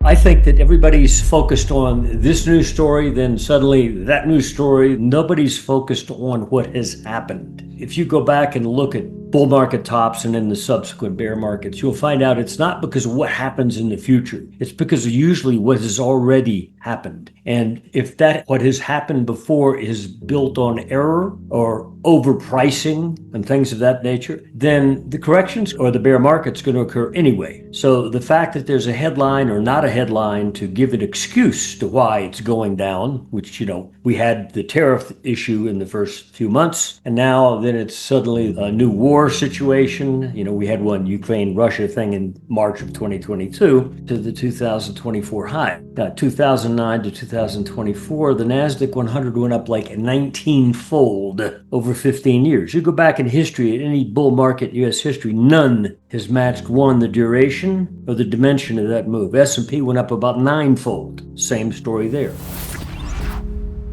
I think that everybody's focused on this news story, then suddenly that news story. Nobody's focused on what has happened. If you go back and look at bull market tops and in the subsequent bear markets, you'll find out it's not because of what happens in the future. It's because of usually what has already happened. And if that what has happened before is built on error or overpricing and things of that nature, then the corrections or the bear market's going to occur anyway. So the fact that there's a headline or not a headline to give an excuse to why it's going down, which, we had the tariff issue in the first few months, and now then it's suddenly a new war situation. We had one Ukraine-Russia thing in March of 2022 to the 2024 high. 2009 to 2024, the NASDAQ 100 went up like 19-fold over 15 years. You go back in history, at any bull market in U.S. history, none has matched, one, the duration or the dimension of that move. S&P went up about 9-fold. Same story there.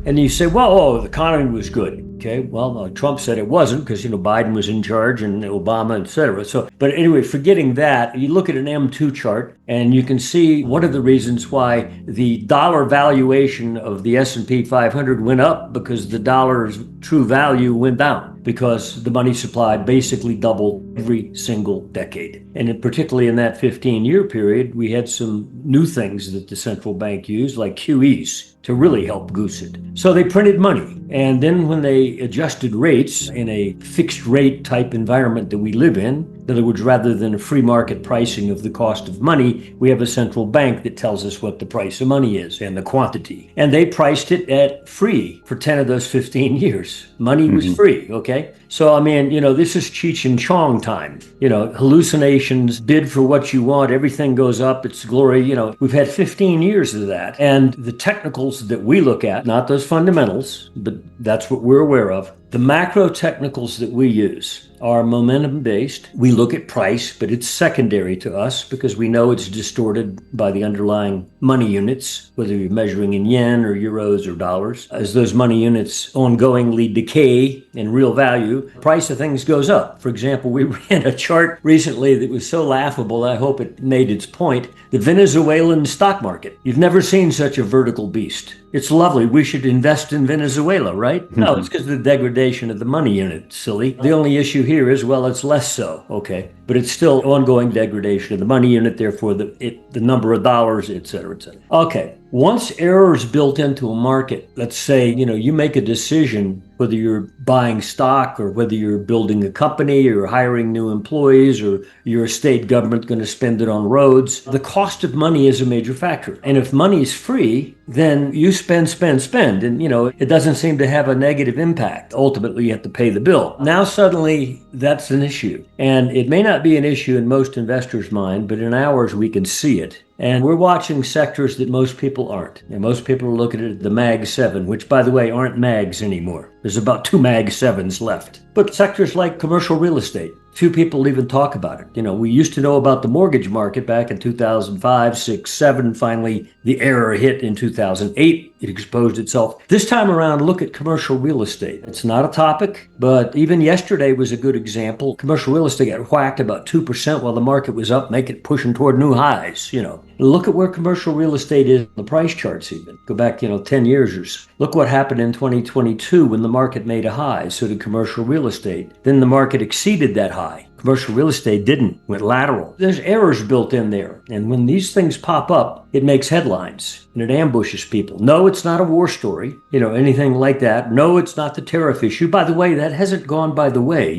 And you say, well, the economy was good. Okay, well, Trump said it wasn't because, Biden was in charge and Obama, et cetera. But anyway, forgetting that, you look at an M2 chart and you can see one of the reasons why the dollar valuation of the S&P 500 went up, because the dollar's true value went down, because the money supply basically doubled every single decade. And particularly in that 15-year period, we had some new things that the central bank used, like QEs, to really help goose it. So they printed money. And then when they adjusted rates in a fixed rate type environment that we live in other words, rather than a free market pricing of the cost of money, we have a central bank that tells us what the price of money is and the quantity. And they priced it at free for 10 of those 15 years. Money was free, okay? So, this is Cheech and Chong time. Hallucinations, bid for what you want, everything goes up, it's glory. We've had 15 years of that. And the technicals that we look at, not those fundamentals, but that's what we're aware of. The macro technicals that we use are momentum based. We look at price, but it's secondary to us because we know it's distorted by the underlying money units, whether you're measuring in yen or euros or dollars. As those money units ongoingly decay in real value, the price of things goes up. For example, we ran a chart recently that was so laughable, I hope it made its point. The Venezuelan stock market. You've never seen such a vertical beast. It's lovely. We should invest in Venezuela, right? No, it's because of the degradation of the money unit, silly. The only issue here is, well, it's less so, okay? But it's still ongoing degradation of the money unit, therefore the number of dollars, et cetera, et cetera. Okay, once error is built into a market, let's say, you make a decision whether you're buying stock or whether you're building a company or hiring new employees or you're a state government going to spend it on roads. The cost of money is a major factor. And if money is free, then you spend. And, it doesn't seem to have a negative impact. Ultimately, you have to pay the bill. Now, suddenly, that's an issue. And it may not be an issue in most investors' mind, but in ours, we can see it. And we're watching sectors that most people aren't. And most people are looking at the Mag 7, which, by the way, aren't Mags anymore. There's about 2 Mag 7s left. But sectors like commercial real estate, few people even talk about it. We used to know about the mortgage market back in 2005, 6, 7. Finally, the error hit in 2008. It exposed itself. This time around, look at commercial real estate. It's not a topic, but even yesterday was a good example. Commercial real estate got whacked about 2% while the market was up, pushing toward new highs, Look at where commercial real estate is, the price charts even. Go back, 10 years or so. Look what happened in 2022 when the market made a high. So did commercial real estate. Then the market exceeded that high. Commercial real estate didn't, went lateral. There's errors built in there. And when these things pop up, it makes headlines and it ambushes people. No, it's not a war story, anything like that. No, it's not the tariff issue. By the way, that hasn't gone by the way,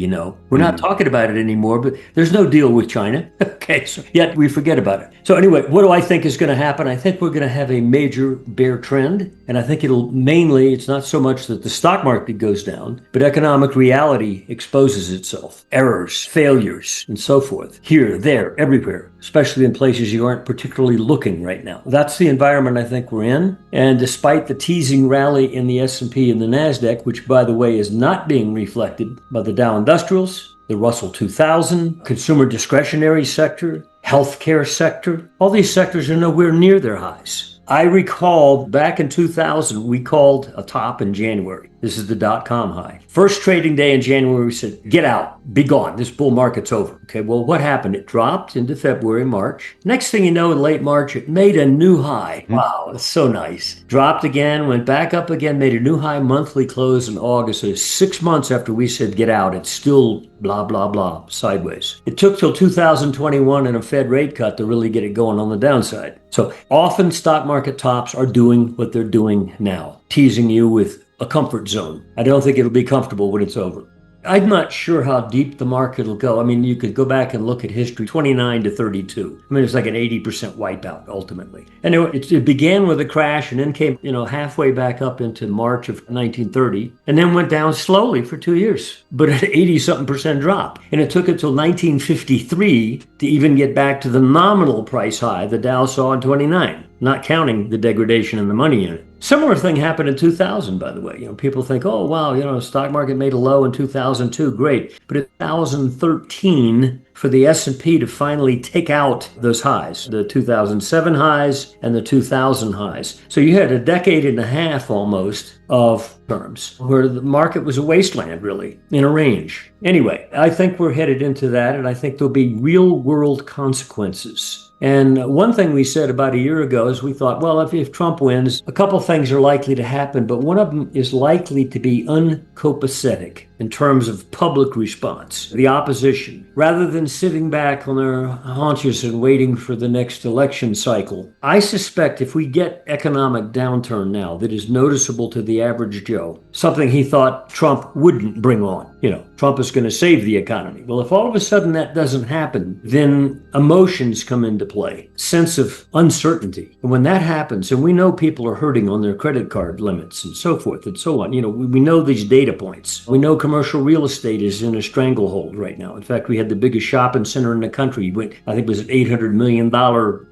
We're not talking about it anymore, but there's no deal with China. Okay, so yet we forget about it. So anyway, what do I think is going to happen? I think we're going to have a major bear trend. And I think it's not so much that the stock market goes down, but economic reality exposes itself. Errors, failures, and so forth. Here, there, everywhere, especially in places you aren't particularly looking right now. That's the environment I think we're in. And despite the teasing rally in the S&P and the NASDAQ, which by the way is not being reflected by the Dow Industrials, the Russell 2000, consumer discretionary sector, healthcare sector, all these sectors are nowhere near their highs. I recall back in 2000, we called a top in January. This is the dot-com high. First trading day in January, we said, get out, be gone. This bull market's over. Okay, well, what happened? It dropped into February, March. Next thing you know, in late March, it made a new high. Wow, it's so nice. Dropped again, went back up again, made a new high monthly close in August. So 6 months after we said, get out, it's still blah, blah, blah, sideways. It took till 2021 and a Fed rate cut to really get it going on the downside. So often stock market tops are doing what they're doing now, teasing you with a comfort zone. I don't think it'll be comfortable when it's over. I'm not sure how deep the market will go. I mean, you could go back and look at history, 29 to 32. I mean, it's like an 80% wipeout ultimately. Anyway, it began with a crash and then came, halfway back up into March of 1930 and then went down slowly for 2 years, but at 80-something% drop. And it took until 1953 to even get back to the nominal price high the Dow saw in 29. Not counting the degradation in the money unit. Similar thing happened in 2000, by the way. People think, oh, wow, stock market made a low in 2002. Great. But in 2013, for the S&P to finally take out those highs, the 2007 highs and the 2000 highs. So you had a decade and a half almost of terms where the market was a wasteland, really, in a range. Anyway, I think we're headed into that, and I think there'll be real world consequences. And one thing we said about a year ago is we thought, well, if Trump wins, a couple things are likely to happen, but one of them is likely to be uncopacetic in terms of public response, the opposition. Rather than sitting back on their haunches and waiting for the next election cycle, I suspect if we get economic downturn now that is noticeable to the average Joe, something he thought Trump wouldn't bring on, Trump is going to save the economy. Well, if all of a sudden that doesn't happen, then emotions come into play, sense of uncertainty. And when that happens, and we know people are hurting on their credit card limits and so forth and so on, we know these data points. We know commercial real estate is in a stranglehold right now. In fact, we had the biggest shopping center in the country. I think it was an $800 million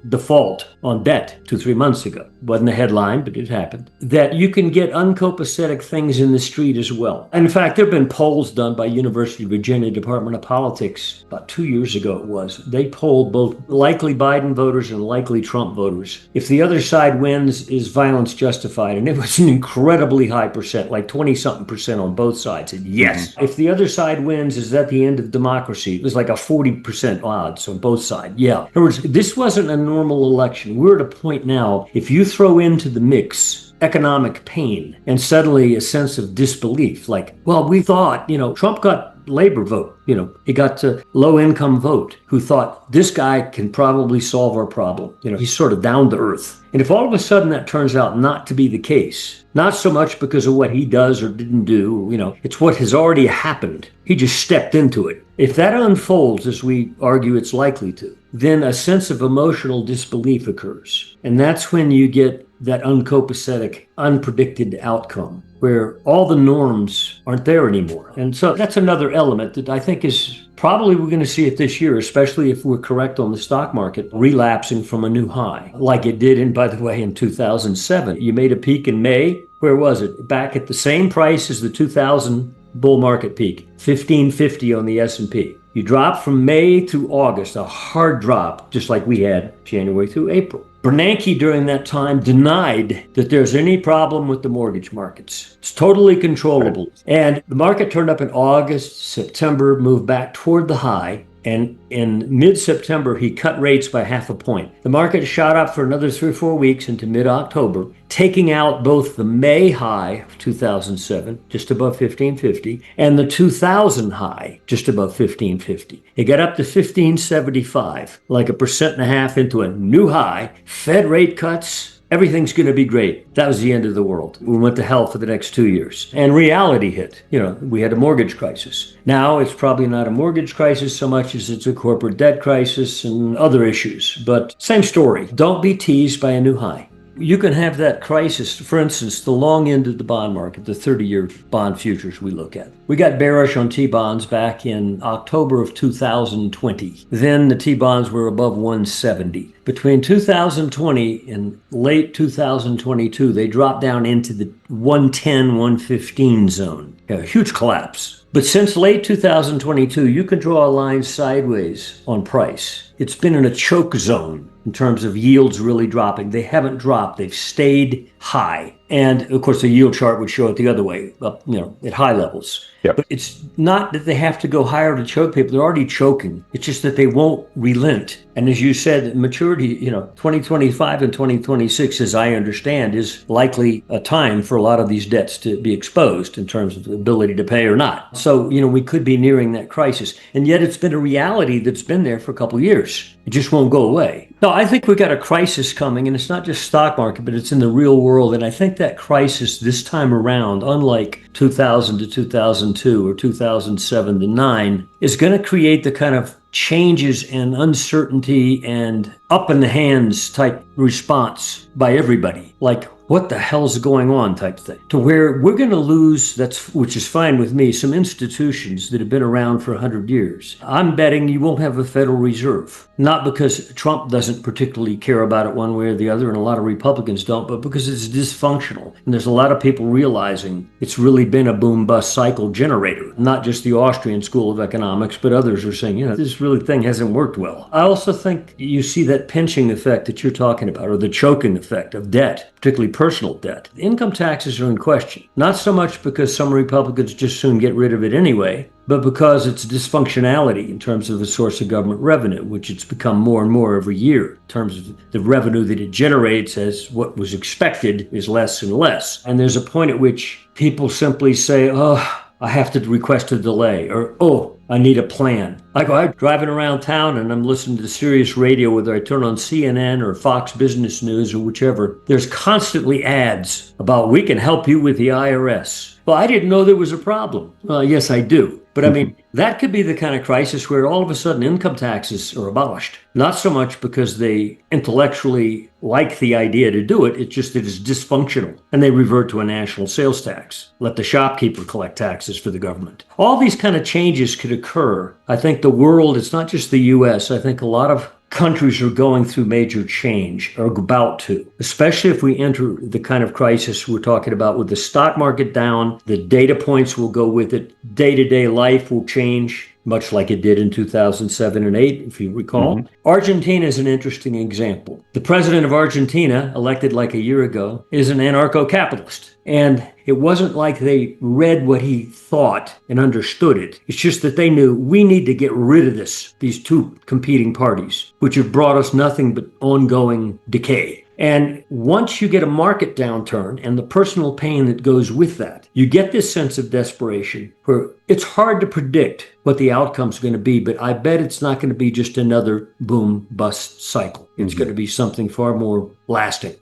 default on debt 2-3 months ago. Wasn't a headline, but it happened. That you can get uncopacetic things in the street as well. In fact, there have been polls done by University of Virginia Department of Politics about 2 years ago it was. They polled both likely Biden voters and likely Trump voters. If the other side wins, is violence justified? And it was an incredibly high percent, like 20-something% on both sides said yes. Mm-hmm. If the other side wins, is that the end of democracy? It was like a 40% odds on both sides. Yeah. In other words, this wasn't a normal election. We're at a point now, if you throw into the mix economic pain and suddenly a sense of disbelief, like, well, we thought, Trump got labor vote. He got to low income vote who thought this guy can probably solve our problem. He's sort of down to earth. And if all of a sudden that turns out not to be the case, not so much because of what he does or didn't do, it's what has already happened. He just stepped into it. If that unfolds, as we argue it's likely to, then a sense of emotional disbelief occurs. And that's when you get that uncopacetic, unpredicted outcome where all the norms aren't there anymore. And so that's another element that I think is probably we're going to see it this year, especially if we're correct on the stock market, relapsing from a new high, like it did, by the way, in 2007. You made a peak in May. Where was it? Back at the same price as the 2000 bull market peak, 1550 on the S&P. You dropped from May to August, a hard drop, just like we had January through April. Bernanke during that time denied that there's any problem with the mortgage markets. It's totally controllable. And the market turned up in August, September, moved back toward the high. And in mid-September, he cut rates by 0.5 point. The market shot up for another 3 or 4 weeks into mid-October, taking out both the May high of 2007, just above 1550, and the 2000 high, just above 1550. It got up to 1575, like 1.5% into a new high. Fed rate cuts. Everything's going to be great. That was the end of the world. We went to hell for the next 2 years. And reality hit. We had a mortgage crisis. Now it's probably not a mortgage crisis so much as it's a corporate debt crisis and other issues. But same story. Don't be teased by a new high. You can have that crisis, for instance, the long end of the bond market, the 30-year bond futures we look at. We got bearish on T-bonds back in October of 2020. Then the T-bonds were above 170. Between 2020 and late 2022, they dropped down into the 110, 115 zone. A huge collapse. But since late 2022, you can draw a line sideways on price. It's been in a choke zone. in terms of yields really dropping. They haven't dropped. They've stayed high. And of course, the yield chart would show it the other way, up, at high levels. Yep. But it's not that they have to go higher to choke people. They're already choking. It's just that they won't relent. And as you said, maturity, 2025 and 2026, as I understand, is likely a time for a lot of these debts to be exposed in terms of the ability to pay or not. So, we could be nearing that crisis. And yet it's been a reality that's been there for a couple of years. It just won't go away. No, I think we've got a crisis coming, and it's not just stock market, but it's in the real world. And I think that crisis this time around, unlike 2000 to 2002 or 2007 to 9, is going to create the kind of changes and uncertainty and up in the hands type response by everybody. Like, what the hell's going on type thing, to where we're going to lose, which is fine with me, some institutions that have been around for 100 years. I'm betting you won't have a Federal Reserve, not because Trump doesn't particularly care about it one way or the other, and a lot of Republicans don't, but because it's dysfunctional. And there's a lot of people realizing it's really been a boom-bust cycle generator. Not just the Austrian School of Economics, but others are saying, this really thing hasn't worked well. I also think you see that pinching effect that you're talking about, or the choking effect of debt, particularly personal debt. Income taxes are in question, not so much because some Republicans just soon get rid of it anyway, but because it's dysfunctionality in terms of a source of government revenue, which it's become more and more every year in terms of the revenue that it generates as what was expected is less and less. And there's a point at which people simply say, I have to request a delay, or, I need a plan. I'm driving around town and I'm listening to Sirius radio, whether I turn on CNN or Fox Business News or whichever. There's constantly ads about, we can help you with the IRS. Well, I didn't know there was a problem. Yes, I do. But I mean, that could be the kind of crisis where all of a sudden income taxes are abolished. Not so much because they intellectually like the idea to do it, it's just that it's dysfunctional. And they revert to a national sales tax. Let the shopkeeper collect taxes for the government. All these kind of changes could occur. I think the world, it's not just the US, I think a lot of countries are going through major change, or about to, especially if we enter the kind of crisis we're talking about with the stock market down. The data points will go with it. Day-to-day life will change, much like it did in 2007 and 8, if you recall. Argentina is an interesting example. The president of Argentina, elected like a year ago, is an anarcho-capitalist. And it wasn't like they read what he thought and understood it. It's just that they knew we need to get rid of these two competing parties, which have brought us nothing but ongoing decay. And once you get a market downturn and the personal pain that goes with that, you get this sense of desperation where it's hard to predict what the outcome's going to be, but I bet it's not going to be just another boom bust cycle. It's going to be something far more lasting.